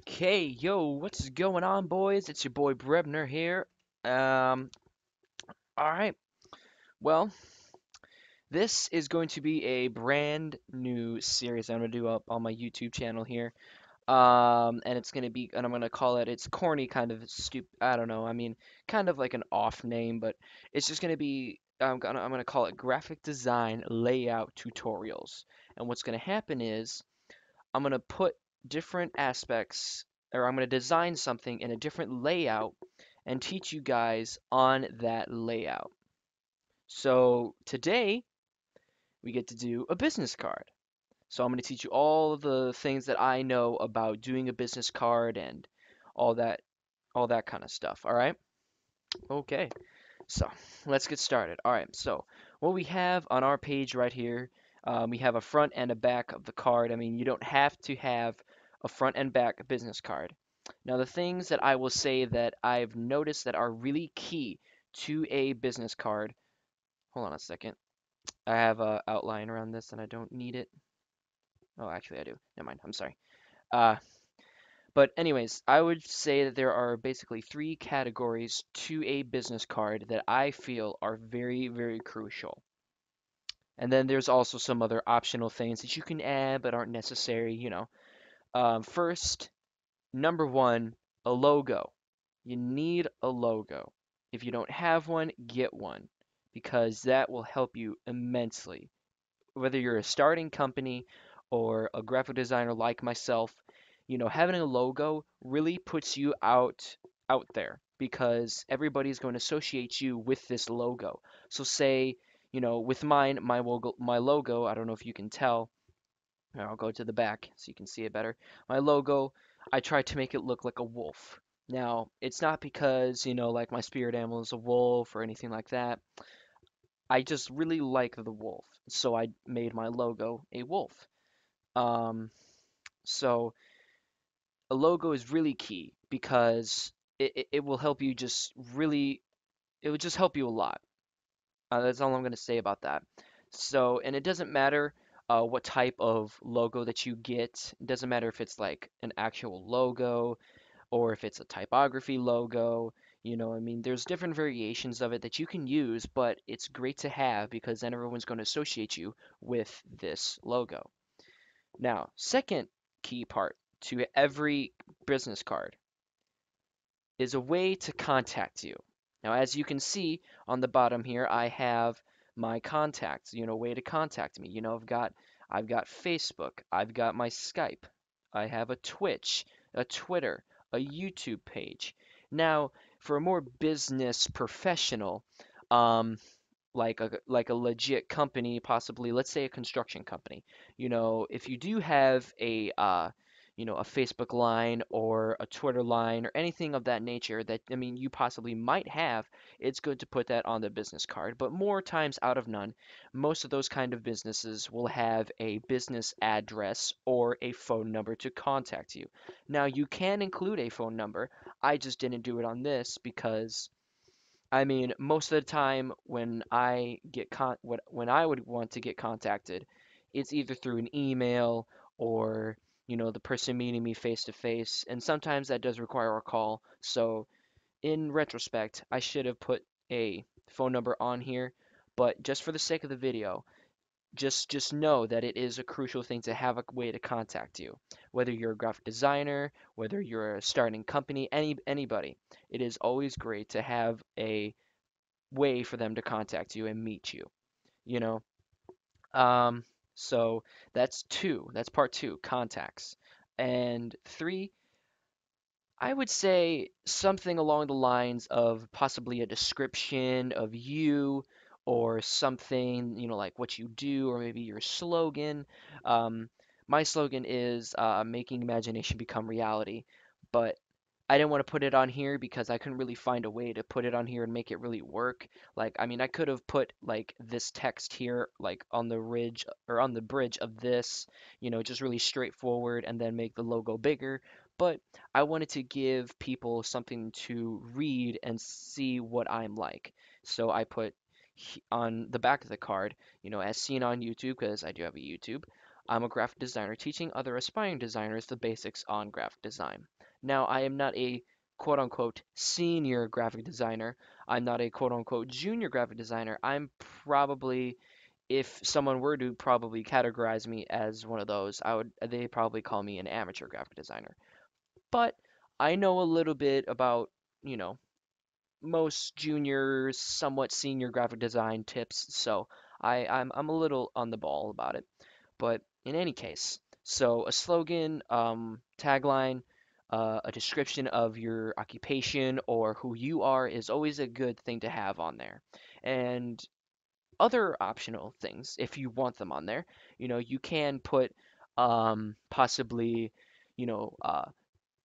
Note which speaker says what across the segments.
Speaker 1: Okay, yo, what's going on, boys? It's your boy Brebner here. Um, all right. Well, this is going to be a brand new series I'm gonna do up on my YouTube channel here. And it's gonna be, and I'm gonna call it. It's corny, kind of stupid. I don't know. I mean, kind of like an off name, but it's just gonna be. I'm gonna call it graphic design layout tutorials. And what's gonna happen is I'm going to put different aspects, or I'm going to design something in a different layout and teach you guys on that layout. So today we get to do a business card. So I'm going to teach you all of the things that I know about doing a business card and all that all that kind of stuff. All right? Okay. So let's get started. All right, so what we have on our page right here, we have a front and a back of the card. I mean, you don't have to have a front and back business card. Now, the things that I will say that I've noticed that are really key to a business card. Hold on a second. I have a outline around this and I don't need it. Oh, actually I do. Never mind. I'm sorry. Uh, but anyways, I would say that there are basically three categories to a business card that I feel are very, very crucial. And then there's also some other optional things that you can add but aren't necessary. First, number one, a logo. You need a logo. If you don't have one, get one because that will help you immensely. Whether you're a starting company or a graphic designer like myself, having a logo really puts you out there because everybody's going to associate you with this logo. So say, with mine, my logo, I don't know if you can tell. Here, I'll go to the back so you can see it better. My logo, I tried to make it look like a wolf. Now, it's not because, like my spirit animal is a wolf or anything like that. I just really like the wolf, so I made my logo a wolf. Um, so a logo is really key because it will help you just really, it will just help you a lot. That's all I'm going to say about that. So, and it doesn't matter what type of logo that you get. It doesn't matter if it's like an actual logo or if it's a typography logo. I mean, there's different variations of it that you can use, but it's great to have because then everyone's going to associate you with this logo. Now, second key part to every business card is a way to contact you. Now, as you can see on the bottom here, I have my contacts, way to contact me. I've got Facebook, I've got my Skype, I have a Twitch, a Twitter, a YouTube page. Now, for a more business professional, um, like a legit company, possibly let's say a construction company. If you do have a Facebook line or a Twitter line or anything of that nature that I mean you possibly might have, it's good to put that on the business card. But more times out of none, most of those kind of businesses will have a business address or a phone number to contact you. Now you can include a phone number. I just didn't do it on this because I mean, most of the time when when I would want to get contacted, it's either through an email or, the person meeting me face to face, and sometimes that does require a call. So, in retrospect, I should have put a phone number on here, but just for the sake of the video, just know that it is a crucial thing to have a way to contact you. Whether you're a graphic designer, whether you're a starting company, anybody, it is always great to have a way for them to contact you and meet you, you know? Um, so that's two. That's part two, contacts. And three, I would say something along the lines of possibly a description of you or something, like what you do or maybe your slogan. Um, my slogan is making imagination become reality, but I didn't want to put it on here because I couldn't really find a way to put it on here and make it really work. Like, I mean, I could have put like this text here, like on the ridge or on the bridge of this, just really straightforward and then make the logo bigger. But I wanted to give people something to read and see what I'm like. So I put on the back of the card, as seen on YouTube, because I do have a YouTube. I'm a graphic designer teaching other aspiring designers the basics on graphic design. Now, I am not a quote unquote senior graphic designer. I'm not a quote unquote junior graphic designer. I'm probably, if someone were to probably categorize me as one of those, they probably call me an amateur graphic designer. But I know a little bit about, you know, most junior, somewhat senior graphic design tips, so I'm a little on the ball about it. But in any case, so a slogan, tagline, a description of your occupation or who you are is always a good thing to have on there. And other optional things, if you want them on there, you can put possibly, you know, uh,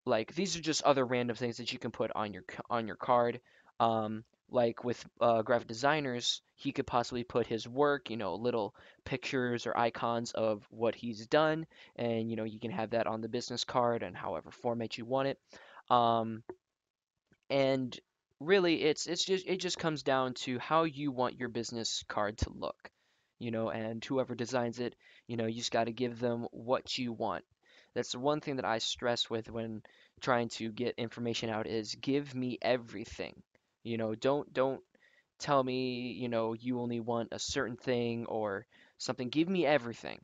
Speaker 1: like these are just other random things that you can put on your card. Like with graphic designers, he could possibly put his work, little pictures or icons of what he's done, and you can have that on the business card and however format you want it. Um, and really, it just comes down to how you want your business card to look, and whoever designs it, you just got to give them what you want. That's the one thing that I stress with when trying to get information out is give me everything. Don't tell me, you only want a certain thing or something. Give me everything,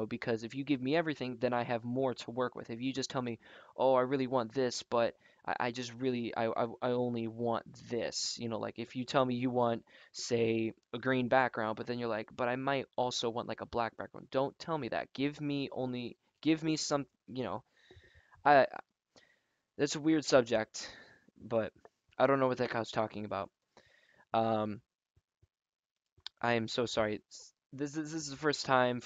Speaker 1: because if you give me everything, then I have more to work with. If you just tell me, oh, I really want this, but I just really, I only want this, like if you tell me you want, say, a green background, but then you're like, but I might also want like a black background. Don't tell me that. Give me some, I, that's a weird subject, but I don't know what that guy's talking about. Um, I am so sorry. This is the first time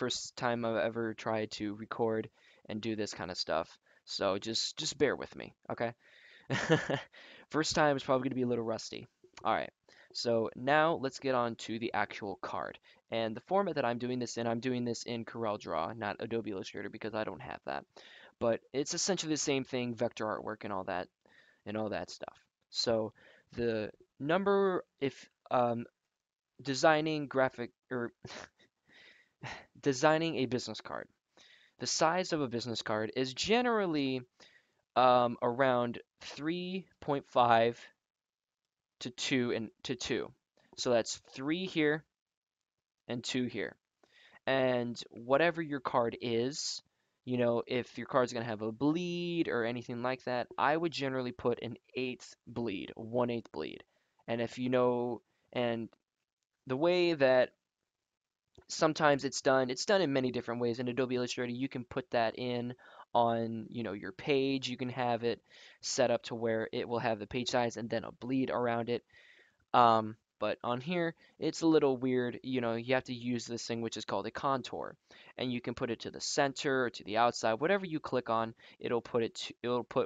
Speaker 1: I've ever tried to record and do this kind of stuff. So just bear with me, okay? First time is probably going to be a little rusty. All right. So now let's get on to the actual card. And the format that I'm doing this in CorelDRAW, not Adobe Illustrator because I don't have that. But it's essentially the same thing, vector artwork and all that stuff. So the number if designing graphic or designing a business card. The size of a business card is generally around 3.5 to 2. So that's 3 here and 2 here. And whatever your card is, if your card's going to have a bleed or anything like that, I would generally put an eighth bleed, 1/8 bleed. And if you know, and the way that sometimes it's done in many different ways. In Adobe Illustrator, you can put that in on, your page. You can have it set up to where it will have the page size and then a bleed around it. But on here, it's a little weird. You have to use this thing which is called a contour, and you can put it to the center or to the outside. Whatever you click on, it'll put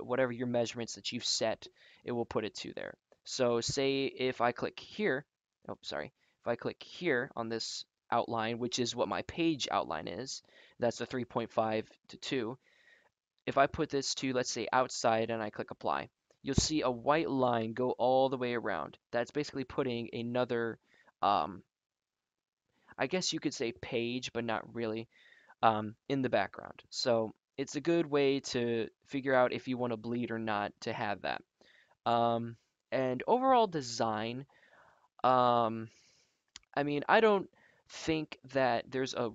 Speaker 1: whatever your measurements that you've set, it will put it to there. So say if I click here, oh, sorry, if I click here on this outline, which is what my page outline is, that's the 3.5 to 2. If I put this to, let's say, outside and I click apply, you'll see a white line go all the way around. That's basically putting another, um, I guess you could say page, but not really, in the background. So it's a good way to figure out if you want to bleed or not to have that. Um, and overall design, um, I mean, I don't think that there's a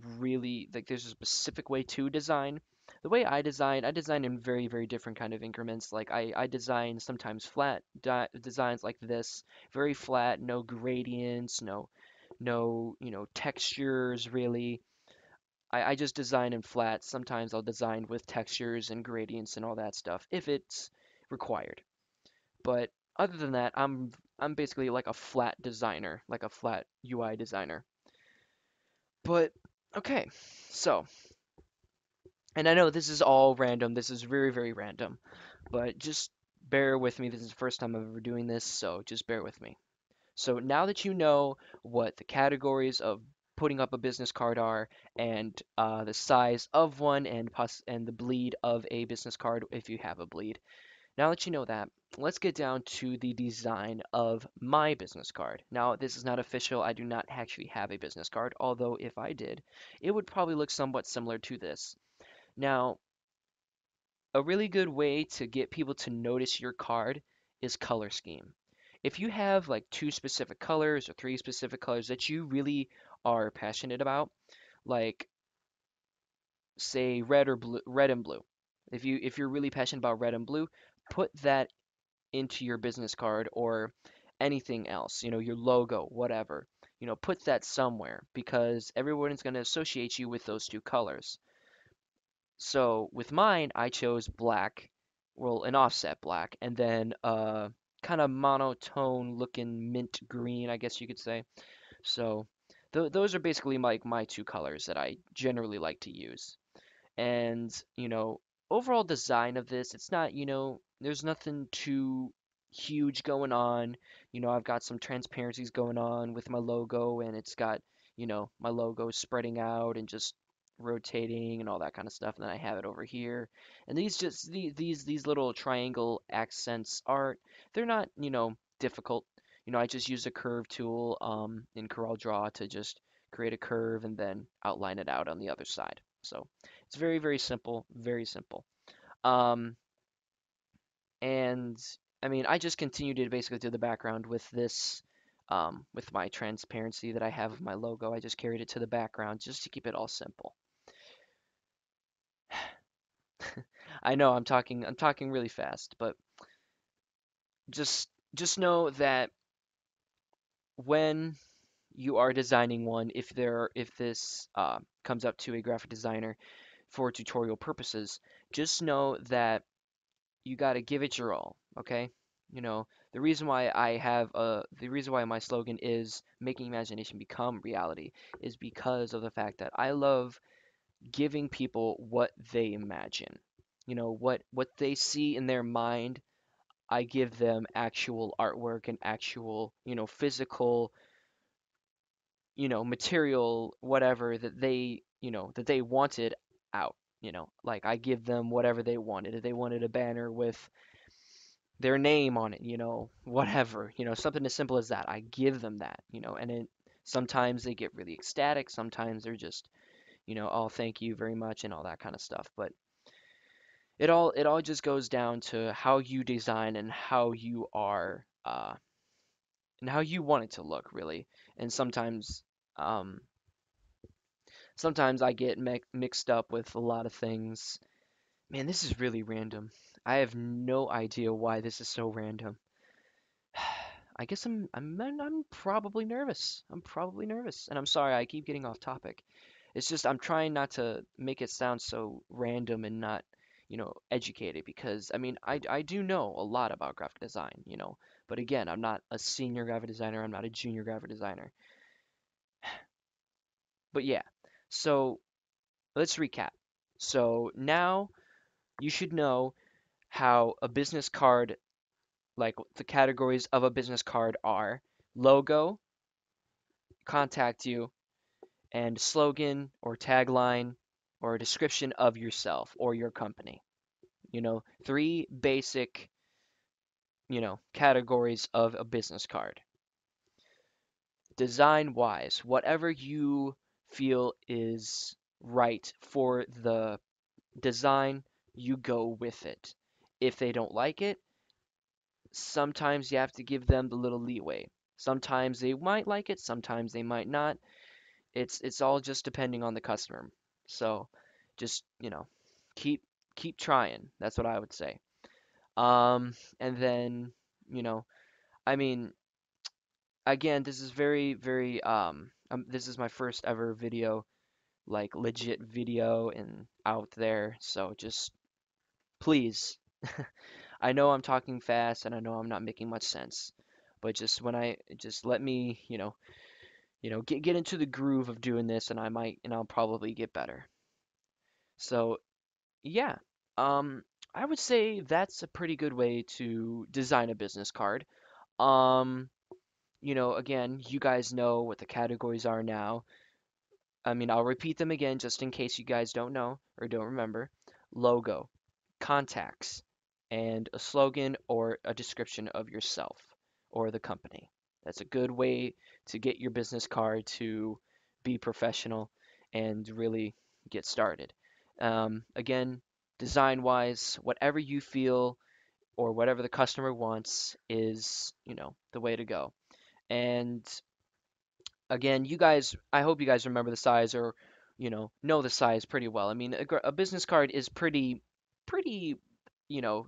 Speaker 1: specific way to design. The way I design in very, very different kind of increments. Like I design sometimes flat designs like this, very flat, no gradients, no, textures really. I just design in flat. Sometimes I'll design with textures and gradients and all that stuff if it's required. But other than that, I'm basically like a flat designer, like a flat UI designer. But okay, so, and I know this is all random. This is very, very random, but just bear with me. This is the first time I'm ever doing this, so just bear with me. So now that you know what the categories of putting up a business card are, and the size of one, and the bleed of a business card if you have a bleed, Now that you know that, let's get down to the design of my business card. Now, this is not official. I do not actually have a business card, although if I did, it would probably look somewhat similar to this. Now, a really good way to get people to notice your card is color scheme. If you have like two specific colors or three specific colors that you really are passionate about, like say red or blue, red and blue. If you're really passionate about red and blue, put that into your business card or anything else, your logo, whatever. Put that somewhere because everyone is going to associate you with those two colors. So with mine, I chose black, well, an offset black, and then kind of monotone looking mint green, I guess you could say. So those are basically like my two colors that I generally like to use. And, overall design of this, it's not, there's nothing too huge going on. I've got some transparencies going on with my logo, and it's got, my logo spreading out and just rotating and all that kind of stuff. And then I have it over here. And these little triangle accents are, they're not, difficult. I just use a curve tool in CorelDRAW to just create a curve and then outline it out on the other side. So it's very, very simple, very simple. Um, and I mean, I just continued to basically do the background with this, with my transparency that I have of my logo. I just carried it to the background just to keep it all simple. I know I'm talking really fast, but just know that when you are designing one, if this comes up to a graphic designer for tutorial purposes, just know that you got to give it your all, okay? The reason why my slogan is making imagination become reality is because of the fact that I love giving people what they imagine. What they see in their mind, I give them actual artwork and actual, physical, material, whatever that they wanted out. Like I give them whatever they wanted. If they wanted a banner with their name on it, whatever, something as simple as that. I give them that, and sometimes they get really ecstatic, sometimes they're just, oh, thank you very much and all that kind of stuff. But it all just goes down to how you design and how you are and how you want it to look, really. And um sometimes I get mixed up with a lot of things. Man, this is really random. I have no idea why this is so random. I guess I'm probably nervous. I'm probably nervous, and I'm sorry I keep getting off topic. It's just I'm trying not to make it sound so random and not, educated because I mean I do know a lot about graphic design, but again, I'm not a senior graphic designer. I'm not a junior graphic designer. But yeah, so let's recap. So now you should know how a business card, like the categories of a business card are logo, contact you, and slogan or tagline or a description of yourself or your company. Three basic, categories of a business card. Design wise, whatever you feel is right for the design, you go with it. If they don't like it, sometimes you have to give them the little leeway. Sometimes they might like it, sometimes they might not. It's all just depending on the customer. So just, keep keep trying. That's what I would say. And then, you know, I mean, again, this is very, very this is my first ever video, like legit video and out there. So just please, I know I'm talking fast and I know I'm not making much sense, but just let me, get into the groove of doing this and I'll probably get better. So, yeah. Um, I would say that's a pretty good way to design a business card. Um, again, you guys know what the categories are now. I mean, I'll repeat them again just in case you guys don't know or don't remember. Logo, contacts, and a slogan or a description of yourself or the company. That's a good way to get your business card to be professional and really get started. Again, design wise, whatever you feel or whatever the customer wants is, the way to go. And again, I hope you guys remember the size or, know the size pretty well. I mean, a business card is pretty,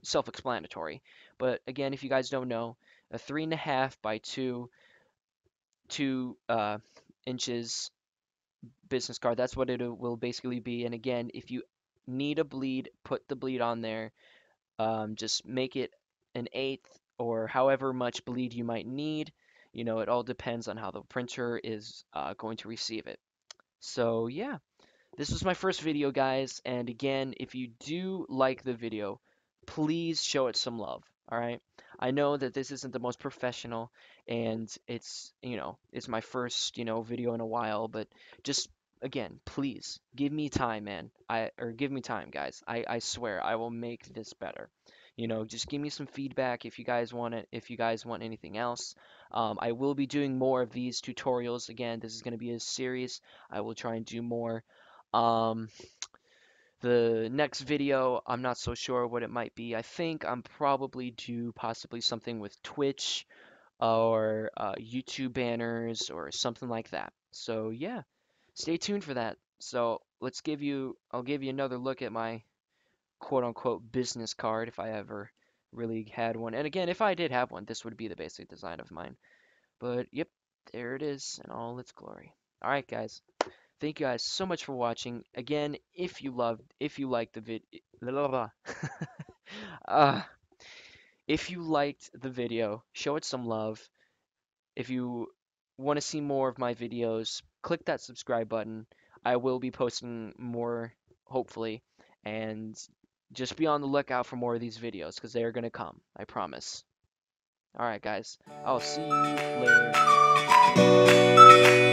Speaker 1: self-explanatory. But again, if you guys don't know, a 3.5 by 2 inches business card, that's what it will basically be. And again, if you need a bleed, put the bleed on there. Just make it an eighth or however much bleed you might need. It all depends on how the printer is going to receive it. So yeah, this was my first video, guys. And again, if you do like the video, please show it some love. All right. I know that this isn't the most professional and it's my first, video in a while, but just again, please give me time, man. Give me time, guys. I swear I will make this better. Just give me some feedback if you guys want it, if you guys want anything else. I will be doing more of these tutorials. Again, this is going to be a series. I will try and do more. Um, the next video, I'm not so sure what it might be. I think I'm probably do possibly something with Twitch or YouTube banners or something like that. So yeah, stay tuned for that. So I'll give you another look at my quote unquote business card if I ever really had one. And again, if I did have one, this would be the basic design of mine. But yep, there it is in all its glory. All right, guys. Thank you guys so much for watching. Again, if you liked the uh, if you liked the video, show it some love. If you want to see more of my videos, click that subscribe button. I will be posting more, hopefully, and just be on the lookout for more of these videos because they are going to come. I promise. All right, guys. I'll see you later.